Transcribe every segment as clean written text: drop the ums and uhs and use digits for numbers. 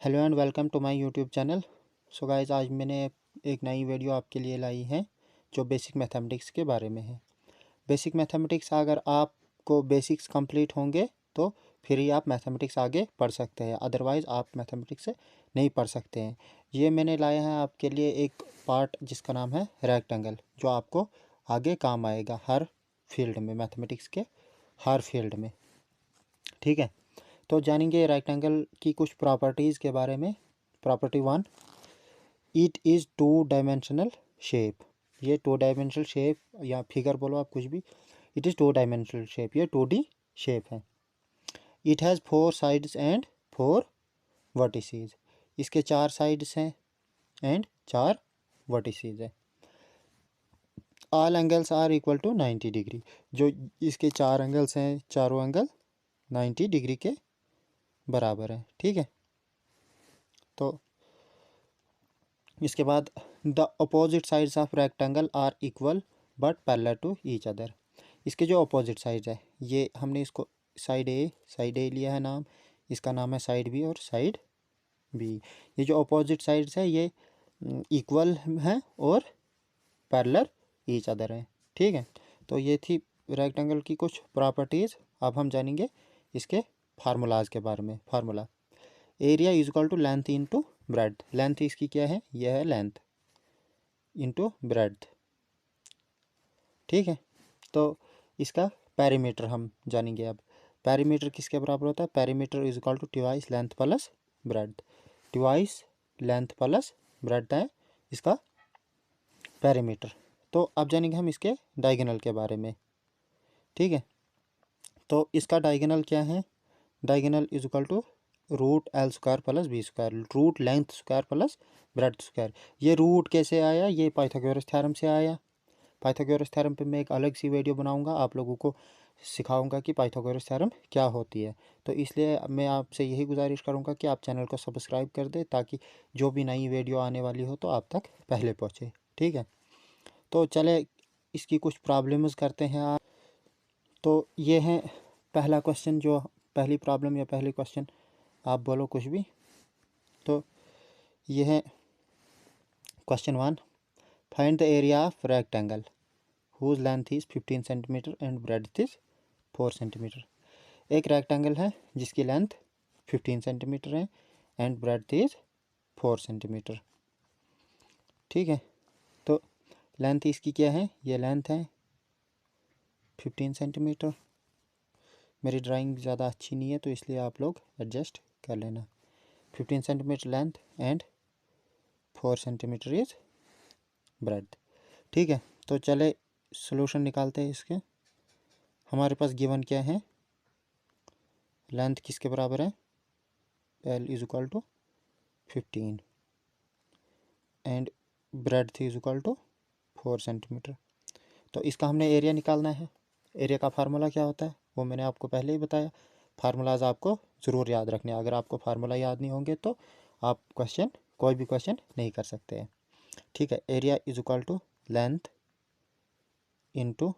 Hello and welcome to my YouTube channel. So guys, आज मैंने एक नई वीडियो आपके लिए लाई है जो बेसिक मैथमेटिक्स के बारे में है। बेसिक मैथमेटिक्स अगर आपको बेसिक्स कंप्लीट होंगे तो फिर ही आप मैथमेटिक्स आगे पढ़ सकते हैं, अदरवाइज़ आप मैथमेटिक्स नहीं पढ़ सकते हैं। ये मैंने लाया है आपके लिए एक पार्ट जिसका नाम है रेक्टेंगल, जो आपको आगे काम आएगा हर फील्ड में, मैथमेटिक्स के हर फील्ड में। ठीक है, तो जानेंगे रेक्टेंगल की कुछ प्रॉपर्टीज़ के बारे में। Property 1, it is two dimensional shape. ये टू डायमेंशनल शेप या फिगर बोलो आप कुछ भी, it is two dimensional shape, ये 2D शेप है। It has 4 sides and 4 vertices. इसके 4 साइड्स हैं एंड 4 वर्टिसेस है। All angles are equal to 90 degree. जो इसके 4 एंगल्स हैं, चारों एंगल 90 डिग्री के बराबर है। ठीक है, तो इसके बाद the opposite sides of rectangle are equal but parallel to each other. इसके जो अपोजिट साइड्स है, ये हमने इसको साइड ए लिया है नाम, इसका नाम है साइड बी और साइड बी। ये जो अपोजिट साइड्स है ये इक्वल हैं और पैरेलल ईच अदर हैं। ठीक है, तो ये थी रेक्टेंगल की कुछ प्रॉपर्टीज़। अब हम जानेंगे इसके फार्मूलाज के बारे में। Formula, area is equal to length into breadth. Length इसकी क्या है, यह है लेंथ इंटू ब्रेड्थ। ठीक है, तो इसका पेरीमीटर हम जानेंगे अब। पेरीमीटर किसके बराबर होता है, perimeter is equal to twice length plus breadth. Twice length plus breadth है इसका पेरीमीटर। तो अब जानेंगे हम इसके डायगोनल के बारे में। ठीक है, तो इसका डायगोनल क्या है, diagonal is equal to root L square plus B square, root length square plus breadth square. ये रूट कैसे आया, ये पाइथागोरस थ्योरम से आया। पाइथागोरस थ्योरम पे मैं एक अलग सी वीडियो बनाऊंगा, आप लोगों को सिखाऊंगा कि पाइथागोरस थ्योरम क्या होती है। तो इसलिए मैं आपसे यही गुजारिश करूंगा कि आप चैनल को सब्सक्राइब कर दें, ताकि जो भी नई वीडियो आने वाली हो तो आप तक पहले पहुँचे। ठीक है, तो चले इसकी कुछ प्रॉब्लम्स करते हैं आप। तो ये है पहला क्वेश्चन, जो पहली प्रॉब्लम या पहली क्वेश्चन आप बोलो कुछ भी। तो ये है question 1, find the area of rectangle whose length is 15 centimetre and breadth is 4 centimetre. एक रेक्टेंगल है जिसकी लेंथ 15 सेंटीमीटर है एंड ब्रेड्थ इज़ 4 सेंटीमीटर। ठीक है, तो लेंथ इसकी क्या है, ये लेंथ है 15 सेंटीमीटर। मेरी ड्राइंग ज़्यादा अच्छी नहीं है तो इसलिए आप लोग एडजस्ट कर लेना। 15 centimetre length and 4 centimetre is breadth. ठीक है, तो चले सॉल्यूशन निकालते हैं इसके। हमारे पास गिवन क्या है, लेंथ किसके बराबर है, L is equal to 15 and breadth is equal to 4 centimetre. तो इसका हमने एरिया निकालना है। एरिया का फार्मूला क्या होता है वो मैंने आपको पहले ही बताया। फार्मूलाज आपको ज़रूर याद रखने हैं। अगर आपको फार्मूला याद नहीं होंगे तो आप कोई भी क्वेश्चन नहीं कर सकते हैं। ठीक है, area is equal to length into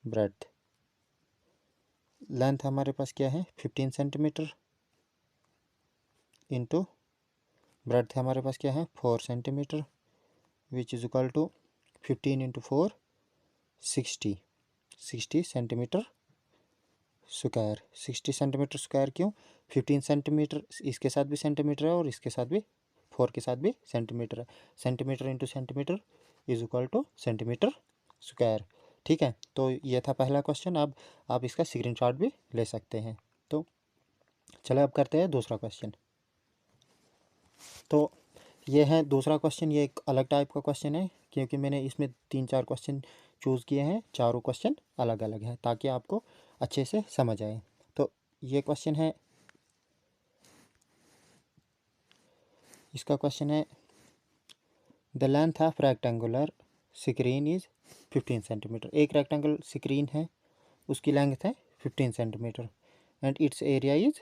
breadth. Length हमारे पास क्या है 15 सेंटीमीटर इंटू ब्रेड्थ हमारे पास क्या है 4 centimetre, which is equal to 15 into 4 60 centimetre square. 60 centimetre square क्यों, 15 सेंटीमीटर इसके साथ भी सेंटीमीटर है और इसके साथ भी 4 के साथ भी सेंटीमीटर है। Centimetre into centimetre is equal two centimetre square. ठीक है, तो ये था पहला क्वेश्चन। अब आप इसका स्क्रीनशॉट भी ले सकते हैं। तो चलो अब करते हैं दूसरा क्वेश्चन। तो ये है दूसरा क्वेश्चन, ये एक अलग टाइप का क्वेश्चन है क्योंकि मैंने इसमें 3-4 क्वेश्चन चूज़ किए हैं। चारों क्वेश्चन अलग अलग हैं ताकि आपको अच्छे से समझ आए। तो ये क्वेश्चन है, इसका क्वेश्चन है the length of rectangular screen is 15 centimetre. एक रेक्टेंगल स्क्रीन है, उसकी लेंथ है 15 centimetre and it's area is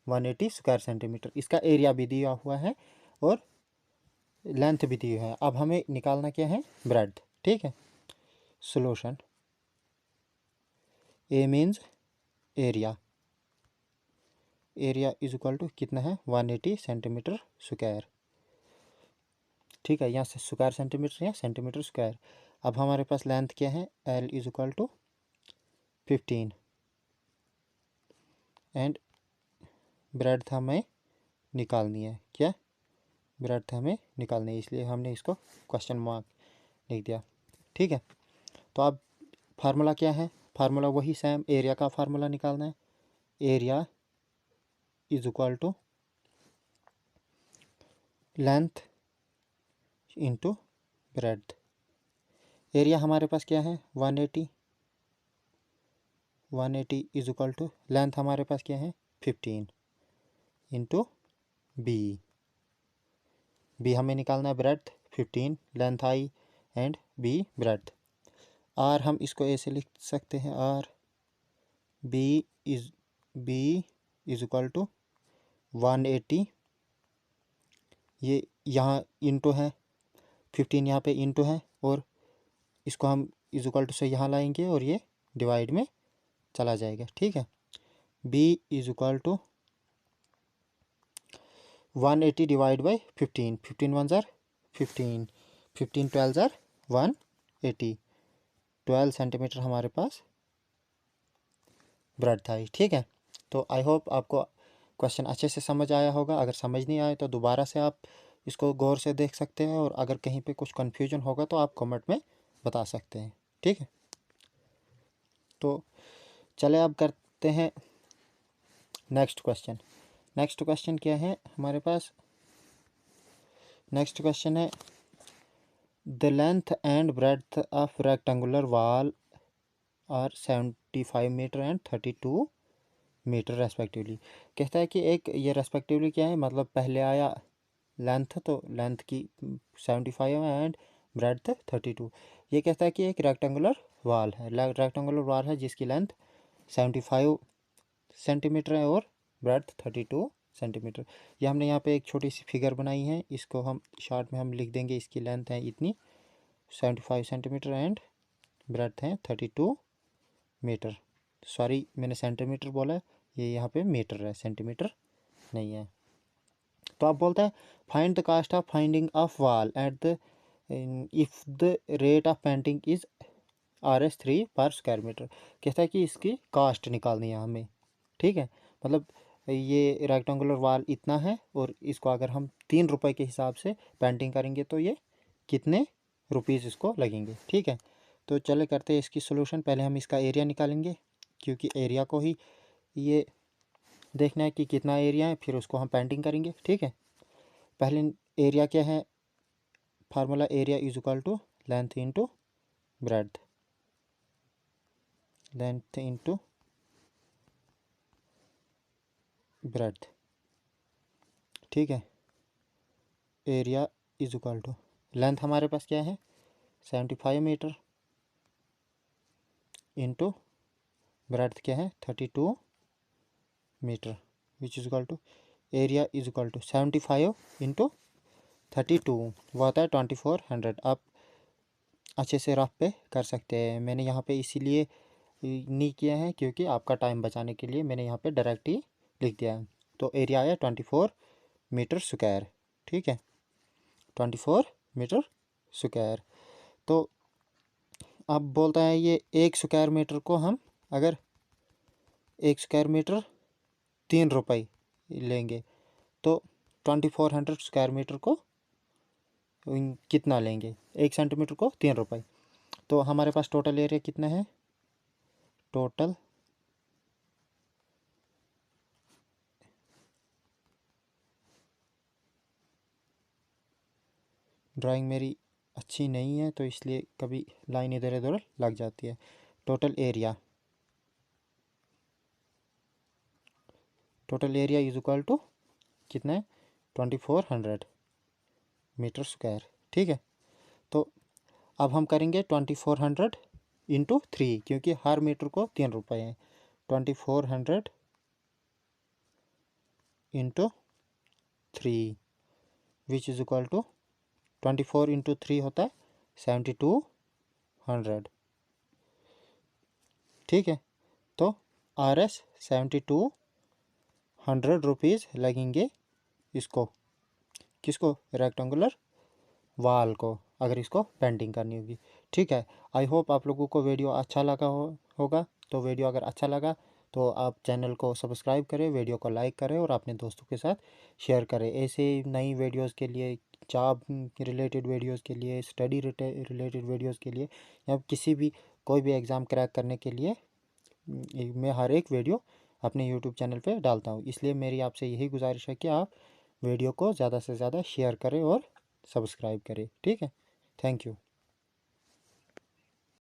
180 square centimetre. इसका एरिया भी दिया हुआ है और लेंथ भी दी है। अब हमें निकालना क्या है, ब्रेड्थ। ठीक है, solution, A means area, area is equal to कितना है 180 सेंटीमीटर स्क्वायर। ठीक है, यहाँ से स्क्वायर सेंटीमीटर या सेंटीमीटर स्क्वायर। अब हमारे पास लेंथ क्या है, L is equal to 15 and breadth हमें निकालनी है। क्या ब्रेड्थ हमें निकालनी है, इसलिए हमने इसको क्वेश्चन मार्क लिख दिया। ठीक है, तो अब फार्मूला क्या है, फार्मूला वही सेम, एरिया का फार्मूला निकालना है। Area is equal to length into breadth. Area हमारे पास क्या है 180 इज इक्वल टू लेंथ हमारे पास क्या है 15 इंटू बी। बी हमें निकालना है breadth, 15 length I and B breadth. Or हम इसको ऐसे लिख सकते हैं, or B is equal to 180, ये यहाँ इंटू है, 15 यहाँ पे इंटू है, और इसको हम इज इक्वल टू से यहाँ लाएंगे और ये डिवाइड में चला जाएगा। ठीक है, B is equal to 180 divide by 15, 15 one ज़ार 15, 15 12 ज़ार 180, 12 सेंटीमीटर हमारे पास ब्रेड था। ठीक है, तो आई होप आपको क्वेश्चन अच्छे से समझ आया होगा। अगर समझ नहीं आए तो दोबारा से आप इसको गौर से देख सकते हैं, और अगर कहीं पे कुछ कन्फ्यूजन होगा तो आप कमेंट में बता सकते हैं। ठीक है, तो चले अब करते हैं नेक्स्ट क्वेश्चन। नेक्स्ट क्वेश्चन क्या है हमारे पास, नेक्स्ट क्वेश्चन है the length and breadth of rectangular wall are 75 metre and 32 metre respectively. कहता है कि एक ये रेस्पेक्टिवली क्या है, मतलब पहले आया लेंथ, तो लेंथ की 75 एंड ब्रेड्थ 32। ये कहता है कि एक रेक्टेंगुलर वॉल है, रेक्टेंगुलर वॉल है जिसकी लेंथ 75 सेंटीमीटर है और ब्रेड्थ 32 सेंटीमीटर। ये हमने यहाँ पे एक छोटी सी फिगर बनाई है, इसको हम शॉर्ट में हम लिख देंगे, इसकी लेंथ है इतनी 75 सेंटीमीटर एंड ब्रेड्थ है 32 मीटर। सॉरी मैंने सेंटीमीटर बोला, ये यहाँ पे मीटर है, सेंटीमीटर नहीं है। तो आप बोलते हैं find the cost of finding of wall at the if the rate of painting is RS3 per square metre. कहता है कि इसकी कास्ट निकालनी है हमें। ठीक है, मतलब ये रेक्टेंगुलर वॉल इतना है, और इसको अगर हम 3 रुपये के हिसाब से पेंटिंग करेंगे तो ये कितने रुपीज़ इसको लगेंगे। ठीक है, तो चले करते हैं इसकी सोल्यूशन। पहले हम इसका एरिया निकालेंगे, क्योंकि एरिया को ही ये देखना है कि कितना एरिया है, फिर उसको हम पेंटिंग करेंगे। ठीक है, पहले एरिया क्या है, formula area is equal to length into breadth, length into breadth. ठीक है, area is equal to length हमारे पास क्या है 75 मीटर इंटू ब्रेड्थ क्या है 32 metre, which is equal to area is equal to 75 into 32, वो आता है 2400। आप अच्छे से रफ पे कर सकते हैं। मैंने यहाँ पे इसीलिए नहीं किया है क्योंकि आपका टाइम बचाने के लिए मैंने यहाँ पे डायरेक्ट ही लिख दिया है। तो एरिया आया 24 मीटर स्क्वायर। ठीक है, 24 मीटर स्क्वायर। तो अब बोलता है ये 1 स्क्वायर मीटर को हम अगर 1 स्क्वायर मीटर 3 रुपये लेंगे तो 2400 स्क्वायर मीटर को कितना लेंगे, 1 सेंटीमीटर को 3 रुपये। तो हमारे पास टोटल एरिया कितना है, टोटल ड्राइंग मेरी अच्छी नहीं है तो इसलिए कभी लाइन इधर उधर लग जाती है। Total area is equal to कितना है 2400 मीटर स्क्वायर। ठीक है, तो अब हम करेंगे 2400 इंटू 3, क्योंकि हर मीटर को 3 रुपये हैं। 2400 into 3 which is equal to 24 into 3 होता है 7200। ठीक है, तो RS 7200 100 रुपीज़ लगेंगे इसको, किसको, रेक्टेंगुलर वाल को, अगर इसको पेंटिंग करनी होगी। ठीक है, आई होप आप लोगों को वीडियो अच्छा लगा होगा। तो वीडियो अगर अच्छा लगा तो आप चैनल को सब्सक्राइब करें, वीडियो को लाइक करें और अपने दोस्तों के साथ शेयर करें। ऐसे नई वीडियोस के लिए, जॉब रिलेटेड वीडियोस के लिए, स्टडी रिलेटेड वीडियोस के लिए, या किसी भी कोई भी एग्ज़ाम क्रैक करने के लिए मैं हर एक वीडियो अपने यूट्यूब चैनल पे डालता हूँ। इसलिए मेरी आपसे यही गुजारिश है कि आप वीडियो को ज़्यादा से ज़्यादा शेयर करें और सब्सक्राइब करें। ठीक है, थैंक यू।